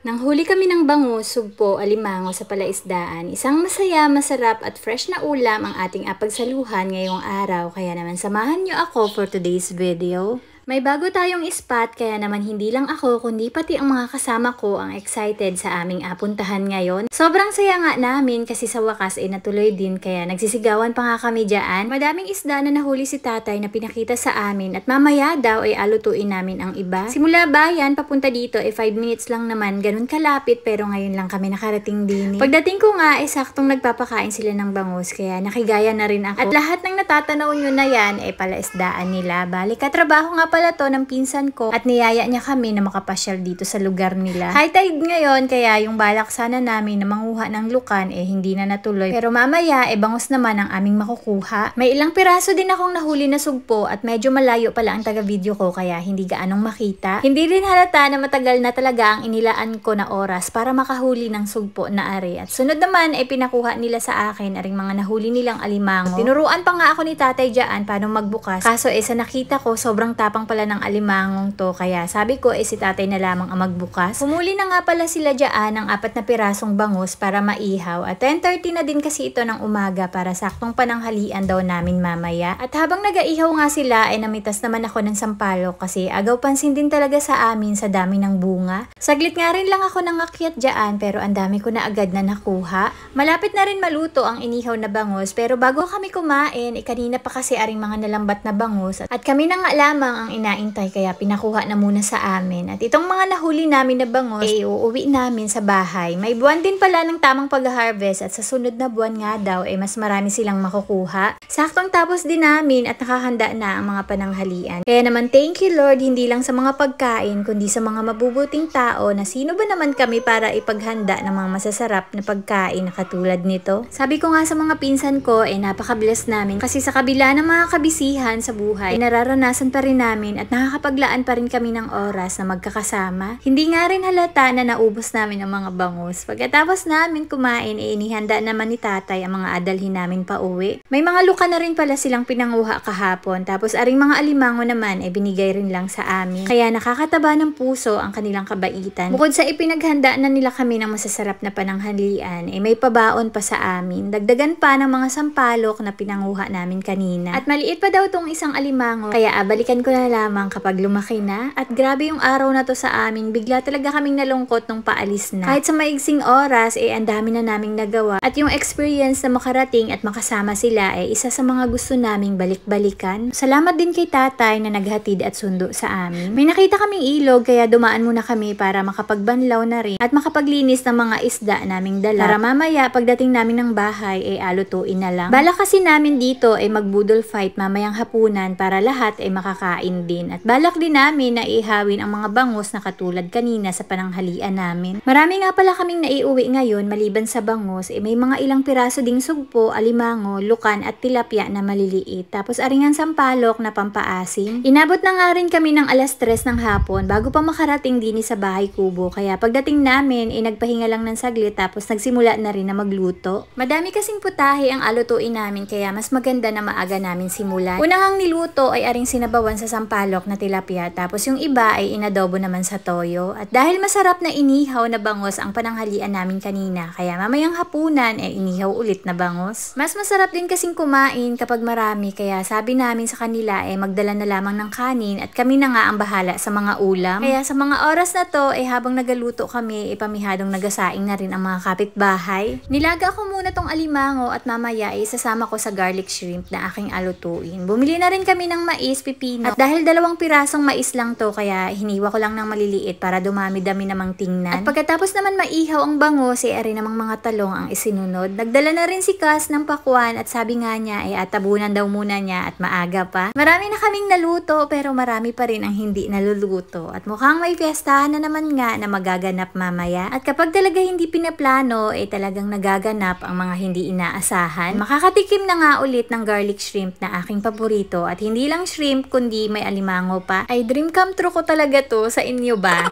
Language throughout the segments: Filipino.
Nanghuli kami ng bangus, sugpo, alimango sa palaisdaan. Isang masaya, masarap at fresh na ulam ang ating apagsaluhan ngayong araw. Kaya naman samahan niyo ako for today's video. May bago tayong spot kaya naman hindi lang ako kundi pati ang mga kasama ko ang excited sa aming apuntahan ngayon. Sobrang saya nga namin kasi sa wakas ay natuloy din kaya nagsisigawan pa nga kami dyan. Madaming isda na nahuli si tatay na pinakita sa amin at mamaya daw ay alutuin namin ang iba. Simula bayan papunta dito ay 5 minutes lang naman, ganun kalapit pero ngayon lang kami nakarating din. Pagdating ko nga ay saktong nagpapakain sila ng bangus kaya nakigaya na rin ako. At lahat ng natatanaw nyo na yan ay palaisdaan nila. Balik katrabaho nga pala to ng pinsan ko at niyaya niya kami na makapasyal dito sa lugar nila. High tide ngayon kaya yung balak sana namin na manguha ng lukan hindi na natuloy. Pero mamaya bangus naman ang aming makukuha. May ilang piraso din akong nahuli na sugpo at medyo malayo pala ang taga-video ko kaya hindi gaanong makita. Hindi rin halata na matagal na talaga ang inilaan ko na oras para makahuli ng sugpo na ari. At sunod naman pinakuha nila sa akin aring mga nahuli nilang alimango. Tinuruan pa nga ako ni tatay dyan paano magbukas. Kaso sa nakita ko sobrang tapang pala ng alimangong to kaya sabi ko si tatay na lamang ang magbukas. Humuli na nga pala sila dyan ng 4 na pirasong bangus para maihaw at 10:30 na din kasi ito ng umaga para saktong pananghalian daw namin mamaya. At habang nagaihaw nga sila namitas naman ako ng sampalok kasi agaw pansin din talaga sa amin sa dami ng bunga. Saglit nga rin lang ako nang akyat dyan pero ang dami ko na agad na nakuha. Malapit na rin maluto ang inihaw na bangus pero bago kami kumain kanina pa kasi aring mga nalambat na bangus at kami na nga lamang ang inaintay kaya pinakuha na muna sa amin. At itong mga nahuli namin na bangus uuwi namin sa bahay. May buwan din pala ng tamang pag-harvest at sa sunod na buwan nga daw mas marami silang makukuha. Saktong tapos din namin at nakahanda na ang mga pananghalian. Kaya naman thank you Lord hindi lang sa mga pagkain kundi sa mga mabubuting tao na sino ba naman kami para ipaghanda ng mga masasarap na pagkain na katulad nito. Sabi ko nga sa mga pinsan ko napaka-bless namin kasi sa kabila ng mga kabisihan sa buhay nararanasan pa rin namin at nakakapaglaan pa rin kami ng oras na magkakasama. Hindi nga rin halata na naubos namin ang mga bangus. Pagkatapos namin kumain inihanda naman ni tatay ang mga adalhin namin pa uwi. May mga luka na rin pala silang pinanguha kahapon tapos aring mga alimango naman binigay rin lang sa amin. Kaya nakakataba ng puso ang kanilang kabaitan. Bukod sa ipinaghanda na nila kami ng masasarap na pananghalian may pabaon pa sa amin. Dagdagan pa ng mga sampalok na pinanguha namin kanina. At maliit pa daw tong isang alimango kaya balikan ko na lamang kapag lumaki na. At grabe yung araw na to sa amin. Bigla talaga kaming nalungkot nung paalis na. Kahit sa maigsing oras ang dami na naming nagawa. At yung experience na makarating at makasama sila isa sa mga gusto naming balik-balikan. Salamat din kay tatay na naghatid at sundo sa amin. May nakita kaming ilog kaya dumaan muna kami para makapagbanlaw na rin at makapaglinis ng mga isda naming dala. Para mamaya pagdating namin ng bahay alutuin na lang. Bala kasi namin dito magbudol fight mamayang hapunan para lahat makakain din. At balak din namin na ihawin ang mga bangus na katulad kanina sa pananghalian namin. Marami nga pala kaming naiuwi ngayon maliban sa bangus may mga ilang piraso ding sugpo, alimango, lukan at tilapia na maliliit. Tapos aringan sampalok na pampaasim. Inabot na nga rin kami ng 3:00 ng hapon bago pa makarating din sa bahay kubo. Kaya pagdating namin nagpahinga lang ng saglit tapos nagsimula na rin na magluto. Madami kasing putahe ang alutuin namin kaya mas maganda na maaga namin simulan. Unang ang niluto aring sinabawan sa sampalok na tilapia tapos yung iba inadobo naman sa toyo. At dahil masarap na inihaw na bangus ang pananghalian namin kanina kaya mamayang hapunan inihaw ulit na bangus. Mas masarap din kasing kumain kapag marami kaya sabi namin sa kanila magdala na lamang ng kanin at kami na nga ang bahala sa mga ulam. Kaya sa mga oras na to habang nagaluto kami pamihadong nagasaing na rin ang mga kapitbahay. Nilaga ko muna tong alimango at mamaya isasama ko sa garlic shrimp na aking alutuin. Bumili na rin kami ng mais, pipino. At dahil 2 pirasong mais lang to kaya hiniwa ko lang ng maliliit para dumami-dami namang tingnan. At pagkatapos naman maihaw ang bangus ari namang mga talong ang isinunod. Nagdala na rin si Cas ng pakwan at sabi nga niya atabunan daw muna niya at maaga pa. Marami na kaming naluto pero marami pa rin ang hindi naluluto. At mukhang may fiestahan na naman nga na magaganap mamaya. At kapag talaga hindi pinaplano talagang nagaganap ang mga hindi inaasahan. Makakatikim na nga ulit ng garlic shrimp na aking paborito at hindi lang shrimp kundi may alimango pa. Dream come true ko talaga to, sa inyo ba?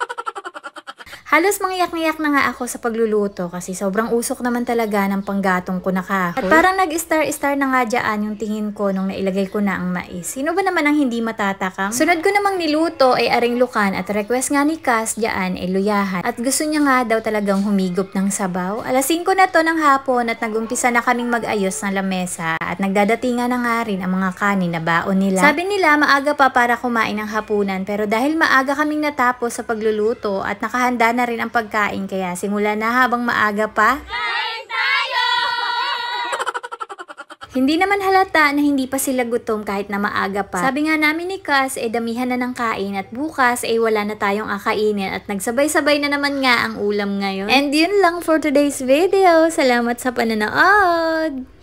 Halos mangyak-ngyak na nga ako sa pagluluto kasi sobrang usok naman talaga ng panggatong ko na kahoy. At parang nag-star-star na nga dyan yung tingin ko nung nailagay ko na ang mais. Sino ba naman ang hindi matatakam? Sunod ko namang niluto ay aring lukan at request nga ni Cass dyan ay luyahan. At gusto niya nga daw talagang humigop ng sabaw. Alas 5 na to ng hapon at nagumpisa na kaming mag-ayos ng lamesa at nagdadatingan na nga rin ang mga kanin na baon nila. Sabi nila maaga pa para kumain ng hapunan pero dahil maaga kaming natapos sa pagluluto at nakahanda na rin ang pagkain kaya simula na habang maaga pa. Kain tayo! Hindi naman halata na hindi pa sila gutom kahit na maaga pa. Sabi nga namin ni Cass, damihan na ng kain at bukas wala na tayong akainin at nagsabay-sabay na naman nga ang ulam ngayon. And yun lang for today's video. Salamat sa panonood!